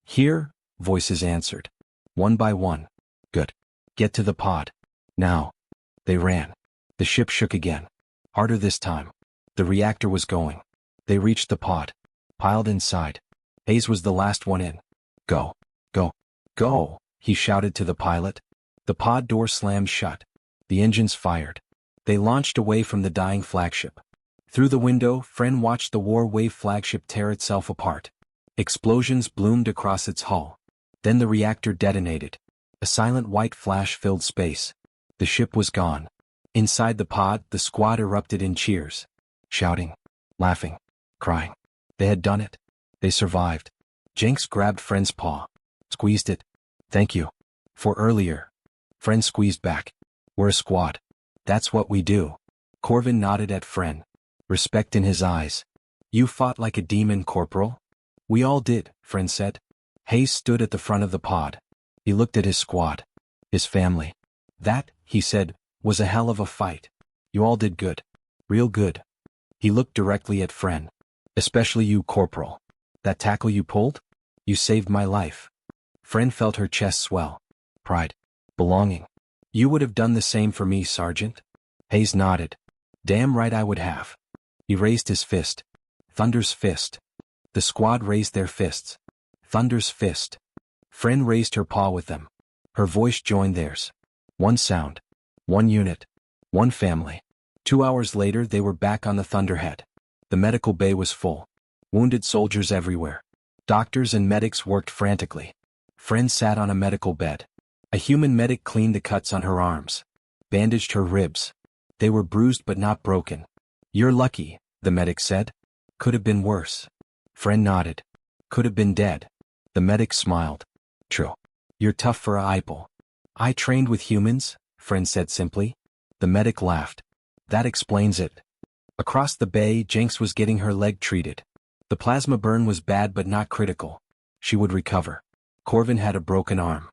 Here, voices answered. One by one. Good. Get to the pod. Now. They ran. The ship shook again. Harder this time. The reactor was going. They reached the pod. Piled inside. Hayes was the last one in. Go. Go. Go, he shouted to the pilot. The pod door slammed shut. The engines fired. They launched away from the dying flagship. Through the window, Friend watched the war wave flagship tear itself apart. Explosions bloomed across its hull. Then the reactor detonated. A silent white flash filled space. The ship was gone. Inside the pod, the squad erupted in cheers. Shouting. Laughing. Crying. They had done it. They survived. Jenks grabbed Friend's paw. Squeezed it. Thank you. For earlier. Friend squeezed back. We're a squad. That's what we do. Corvin nodded at Friend. Respect in his eyes. You fought like a demon, Corporal. We all did, Friend said. Hayes stood at the front of the pod. He looked at his squad. His family. That, he said, was a hell of a fight. You all did good. Real good. He looked directly at Friend. Especially you, Corporal. That tackle you pulled? You saved my life. Friend felt her chest swell. Pride. Belonging. You would have done the same for me, Sergeant? Hayes nodded. Damn right I would have. He raised his fist. Thunder's fist. The squad raised their fists. Thunder's fist. Friend raised her paw with them. Her voice joined theirs. One sound. One unit. One family. 2 hours later they were back on the Thunderhead. The medical bay was full. Wounded soldiers everywhere. Doctors and medics worked frantically. Friend sat on a medical bed. A human medic cleaned the cuts on her arms. Bandaged her ribs. They were bruised but not broken. You're lucky, the medic said. Could have been worse. Friend nodded. Could have been dead. The medic smiled. True. You're tough for a IPL. I trained with humans, Friend said simply. The medic laughed. That explains it. Across the bay, Jenks was getting her leg treated. The plasma burn was bad but not critical. She would recover. Corvin had a broken arm.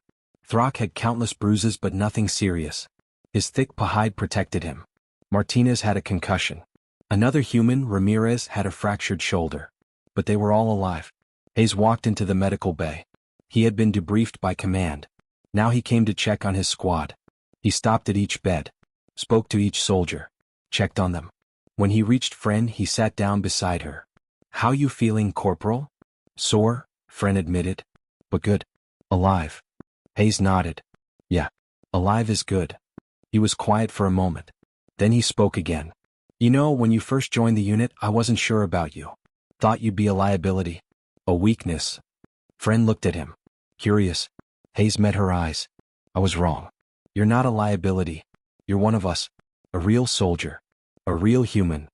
Throck had countless bruises but nothing serious. His thick hide protected him. Martinez had a concussion. Another human, Ramirez, had a fractured shoulder. But they were all alive. Hayes walked into the medical bay. He had been debriefed by command. Now he came to check on his squad. He stopped at each bed. Spoke to each soldier. Checked on them. When he reached Friend, he sat down beside her. How you feeling, Corporal? Sore, Friend admitted. But good. Alive. Hayes nodded. Yeah. Alive is good. He was quiet for a moment. Then he spoke again. You know, when you first joined the unit, I wasn't sure about you. Thought you'd be a liability. A weakness. Friend looked at him. Curious. Hayes met her eyes. I was wrong. You're not a liability. You're one of us. A real soldier. A real human.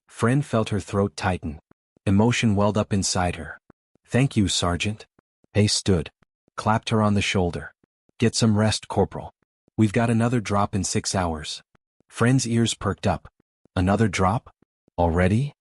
Friend felt her throat tighten. Emotion welled up inside her. Thank you, Sergeant. Hayes stood. Clapped her on the shoulder. Get some rest, Corporal. We've got another drop in 6 hours. Friend's ears perked up. Another drop? Already?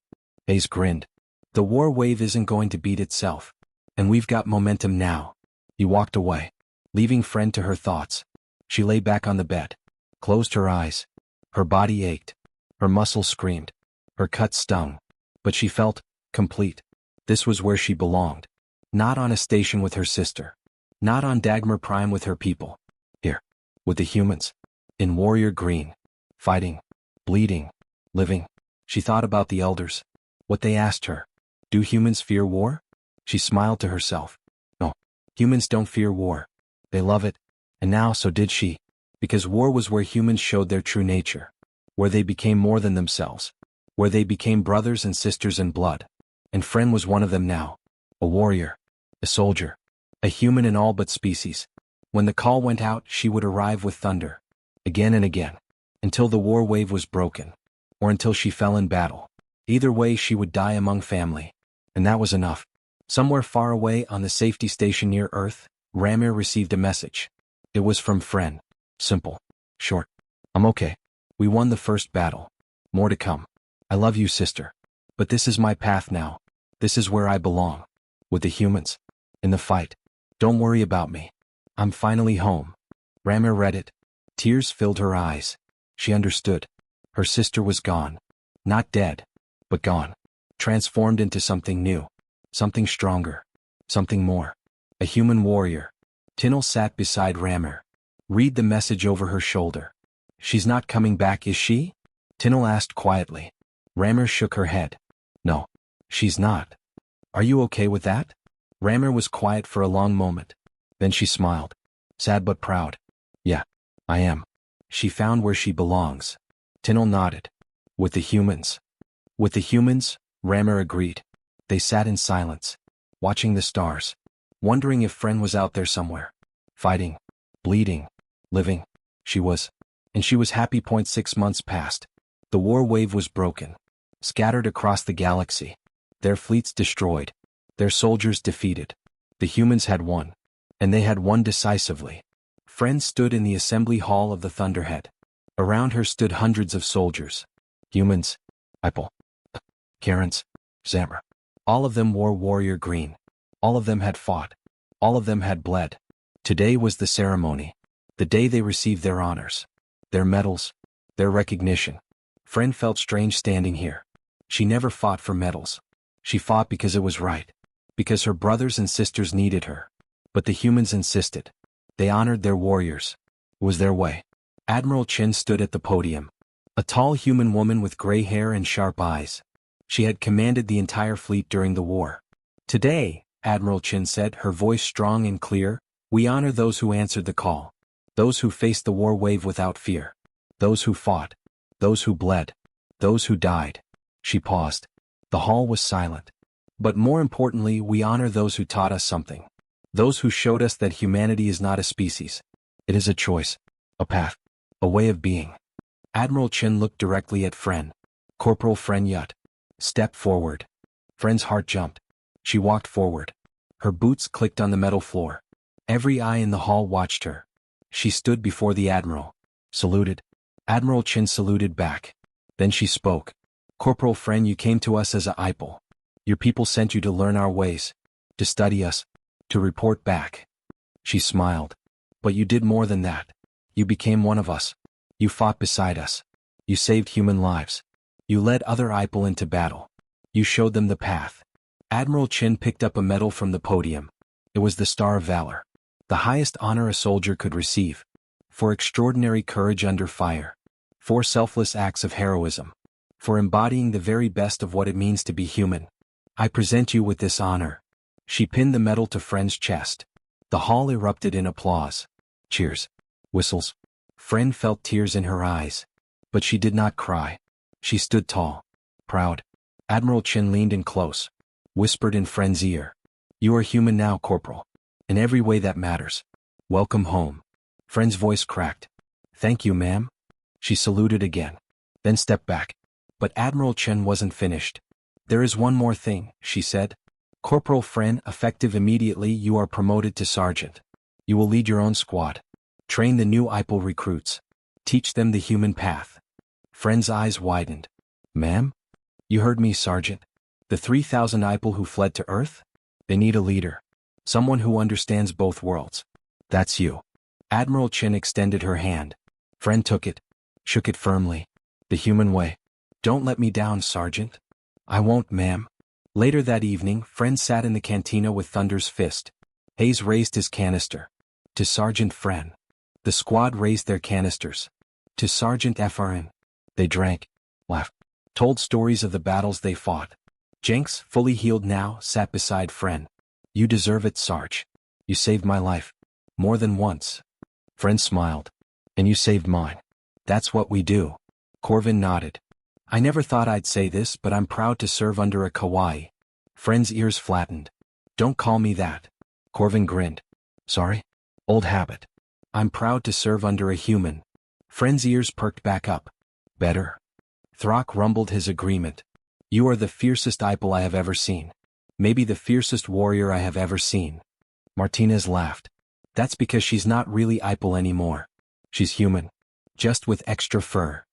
Hayes grinned. The war wave isn't going to beat itself. And we've got momentum now. He walked away, leaving Friend to her thoughts. She lay back on the bed. Closed her eyes. Her body ached. Her muscles screamed. Her cut stung. But she felt complete. This was where she belonged. Not on a station with her sister. Not on Dagmar Prime with her people. Here. With the humans. In Warrior Green. Fighting. Bleeding. Living. She thought about the elders. What they asked her. Do humans fear war? She smiled to herself. No. Humans don't fear war. They love it. And now so did she. Because war was where humans showed their true nature. Where they became more than themselves. Where they became brothers and sisters in blood. And Friend was one of them now. A warrior. A soldier. A human in all but species. When the call went out, she would arrive with thunder. Again and again. Until the war wave was broken. Or until she fell in battle. Either way she would die among family. And that was enough. Somewhere far away on the safety station near Earth, Ramir received a message. It was from Friend. Simple. Short. I'm okay. We won the first battle. More to come. I love you, sister. But this is my path now. This is where I belong. With the humans. In the fight. Don't worry about me. I'm finally home. Ramir read it. Tears filled her eyes. She understood. Her sister was gone. Not dead. But gone. Transformed into something new. Something stronger. Something more. A human warrior. Tinel sat beside Ramir. Read the message over her shoulder. She's not coming back, is she? Tinel asked quietly. Ramir shook her head. No. She's not. Are you okay with that? Ramir was quiet for a long moment. Then she smiled. Sad but proud. Yeah, I am. She found where she belongs. Tinel nodded. With the humans. With the humans, Ramir agreed. They sat in silence, watching the stars, wondering if Friend was out there somewhere. Fighting. Bleeding. Living. She was. And she was happy. 6 months passed. The war wave was broken. Scattered across the galaxy. Their fleets destroyed. Their soldiers defeated. The humans had won. And they had won decisively. Friend stood in the assembly hall of the Thunderhead. Around her stood hundreds of soldiers. Humans. Ipel. Karens. Zamra. All of them wore warrior green. All of them had fought. All of them had bled. Today was the ceremony. The day they received their honors. Their medals. Their recognition. Friend felt strange standing here. She never fought for medals. She fought because it was right. because her brothers and sisters needed her. But the humans insisted. They honored their warriors. It was their way. Admiral Chin stood at the podium. A tall human woman with gray hair and sharp eyes. She had commanded the entire fleet during the war. Today, Admiral Chin said, her voice strong and clear, we honor those who answered the call. Those who faced the war wave without fear. Those who fought. Those who bled. Those who died. She paused. The hall was silent. But more importantly, we honor those who taught us something. Those who showed us that humanity is not a species. It is a choice. A path. A way of being. Admiral Chin looked directly at Fren. Corporal Fren Yut. Step forward. Fren's heart jumped. She walked forward. Her boots clicked on the metal floor. Every eye in the hall watched her. She stood before the Admiral. Saluted. Admiral Chin saluted back. Then she spoke. Corporal Fren, you came to us as a IPL. Your people sent you to learn our ways. To study us. To report back. She smiled. But you did more than that. You became one of us. You fought beside us. You saved human lives. You led other IPL into battle. You showed them the path. Admiral Chin picked up a medal from the podium. It was the Star of Valor. The highest honor a soldier could receive. For extraordinary courage under fire. For selfless acts of heroism. For embodying the very best of what it means to be human. I present you with this honor. She pinned the medal to Fren's chest. The hall erupted in applause. Cheers. Whistles. Fren felt tears in her eyes. But she did not cry. She stood tall. Proud. Admiral Chin leaned in close. Whispered in Fren's ear. You are human now, Corporal. In every way that matters. Welcome home. Fren's voice cracked. Thank you, ma'am. She saluted again. Then stepped back. But Admiral Chin wasn't finished. There is one more thing, she said. Corporal Fren, effective immediately, you are promoted to sergeant. You will lead your own squad. Train the new IPL recruits. Teach them the human path. Fren's eyes widened. Ma'am? You heard me, Sergeant. The 3,000 IPL who fled to Earth? They need a leader. Someone who understands both worlds. That's you. Admiral Chin extended her hand. Fren took it. Shook it firmly. The human way. Don't let me down, Sergeant. I won't, ma'am. Later that evening, Fren sat in the cantina with Thunder's fist. Hayes raised his canister. To Sergeant Fren. The squad raised their canisters. To Sergeant FRN. They drank, laughed, told stories of the battles they fought. Jenks, fully healed now, sat beside Fren. You deserve it, Sarge. You saved my life. More than once. Fren smiled. And you saved mine. That's what we do. Corvin nodded. I never thought I'd say this, but I'm proud to serve under a kawaii. Fren's ears flattened. Don't call me that. Corvin grinned. Sorry? Old habit. I'm proud to serve under a human. Fren's ears perked back up. Better. Throck rumbled his agreement. You are the fiercest IPL I have ever seen. Maybe the fiercest warrior I have ever seen. Martinez laughed. That's because she's not really IPL anymore. She's human. Just with extra fur.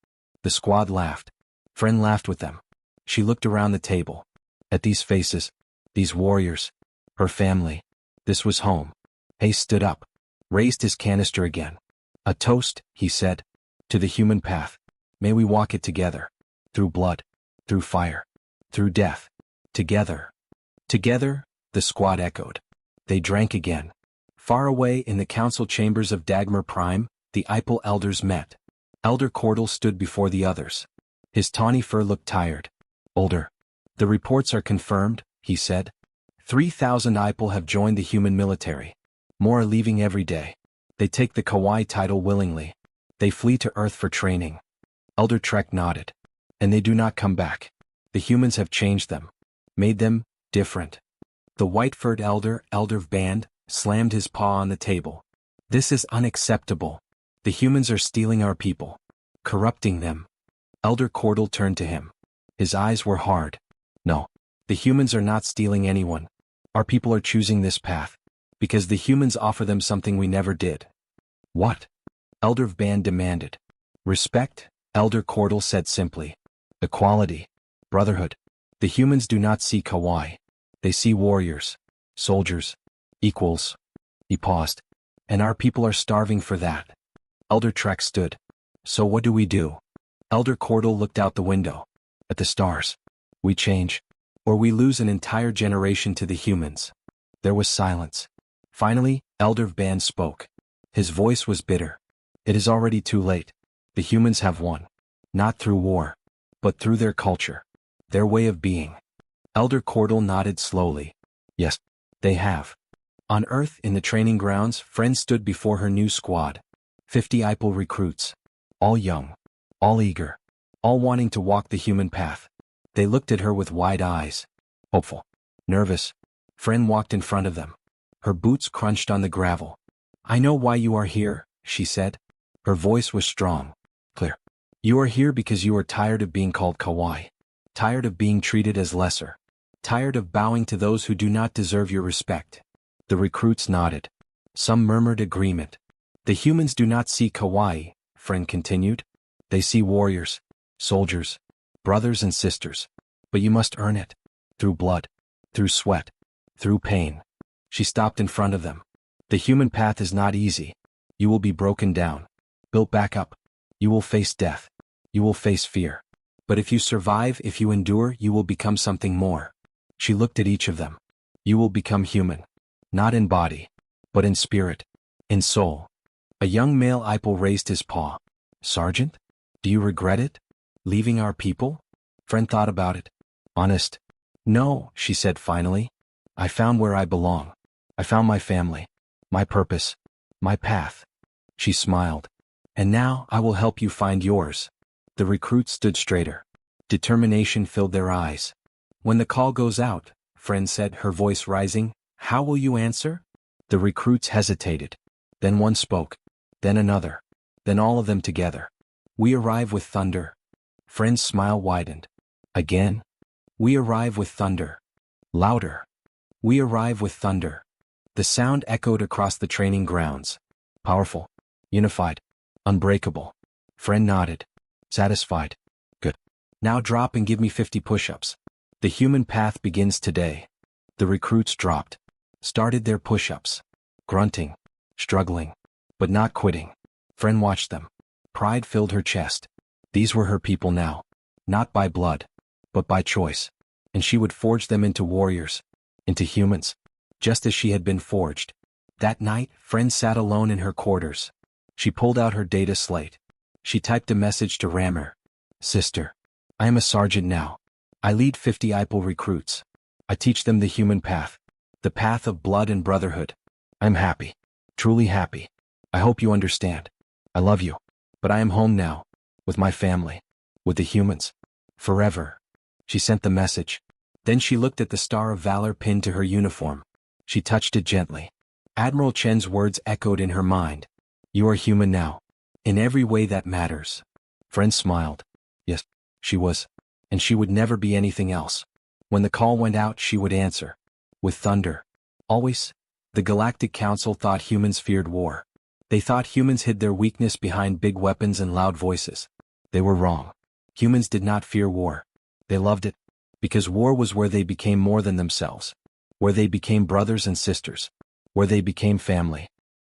The squad laughed. Fren laughed with them. She looked around the table. At these faces. These warriors. Her family. This was home. Hayes stood up. Raised his canister again. A toast, he said. To the human path. May we walk it together. Through blood. Through fire. Through death. Together. Together, the squad echoed. They drank again. Far away in the council chambers of Dagmar Prime, the IPL elders met. Elder Cordell stood before the others. His tawny fur looked tired. Older. The reports are confirmed, he said. 3,000 IPL have joined the human military. More are leaving every day. They take the Kawaii title willingly. They flee to Earth for training. Elder Trek nodded. And they do not come back. The humans have changed them. Made them different. The white-furred elder, Elder Band, slammed his paw on the table. This is unacceptable. The humans are stealing our people. Corrupting them. Elder Cordell turned to him. His eyes were hard. No. The humans are not stealing anyone. Our people are choosing this path. Because the humans offer them something we never did. What? Elder Band demanded. Respect, Elder Cordell said simply. Equality. Brotherhood. The humans do not see Kawaii. They see warriors. Soldiers. Equals. He paused. And our people are starving for that. Elder Trek stood. So what do we do? Elder Cordell looked out the window. At the stars. We change. or we lose an entire generation to the humans." There was silence. Finally, Elder Van spoke. His voice was bitter. "It is already too late. The humans have won. Not through war, but through their culture. Their way of being." Elder Cordell nodded slowly. "Yes, they have." On Earth, in the training grounds, Fren stood before her new squad. 50 IPL recruits. All young. All eager. All wanting to walk the human path. They looked at her with wide eyes. Hopeful. Nervous. Fren walked in front of them. Her boots crunched on the gravel. "I know why you are here," she said. Her voice was strong. Clear. "You are here because you are tired of being called kawaii. Tired of being treated as lesser. Tired of bowing to those who do not deserve your respect." The recruits nodded. Some murmured agreement. "The humans do not see kawaii," Fren continued. "They see warriors, soldiers, brothers and sisters. But you must earn it. Through blood. Through sweat. Through pain." She stopped in front of them. "The human path is not easy. You will be broken down. Built back up. You will face death. You will face fear. But if you survive, if you endure, you will become something more." She looked at each of them. "You will become human. Not in body, but in spirit. In soul." A young male IPL raised his paw. "Sergeant? Do you regret it? Leaving our people?" Fren thought about it. "Honest. No," she said finally. "I found where I belong. I found my family. My purpose. My path." She smiled. "And now I will help you find yours." The recruits stood straighter. Determination filled their eyes. "When the call goes out," Fren said, her voice rising, "how will you answer?" The recruits hesitated. Then one spoke. Then another. Then all of them together. "We arrive with thunder." Fren's smile widened. "Again?" "We arrive with thunder." Louder. "We arrive with thunder." The sound echoed across the training grounds. Powerful. Unified. Unbreakable. Fren nodded. Satisfied. "Good. Now drop and give me 50 push-ups. The human path begins today." The recruits dropped. Started their push-ups. Grunting. Struggling. But not quitting. Fren watched them. Pride filled her chest. These were her people now. Not by blood, but by choice. And she would forge them into warriors. Into humans. Just as she had been forged. That night, Fren sat alone in her quarters. She pulled out her data slate. She typed a message to Rammer. "Sister. I am a sergeant now. I lead 50 IPL recruits. I teach them the human path. The path of blood and brotherhood. I'm happy. Truly happy. I hope you understand. I love you. But I am home now. With my family. With the humans. Forever." She sent the message. Then she looked at the Star of Valor pinned to her uniform. She touched it gently. Admiral Chen's words echoed in her mind. "You are human now. In every way that matters." Fren smiled. Yes, she was. And she would never be anything else. When the call went out, she would answer. With thunder. Always. The Galactic Council thought humans feared war. They thought humans hid their weakness behind big weapons and loud voices. They were wrong. Humans did not fear war. They loved it. Because war was where they became more than themselves. Where they became brothers and sisters. Where they became family.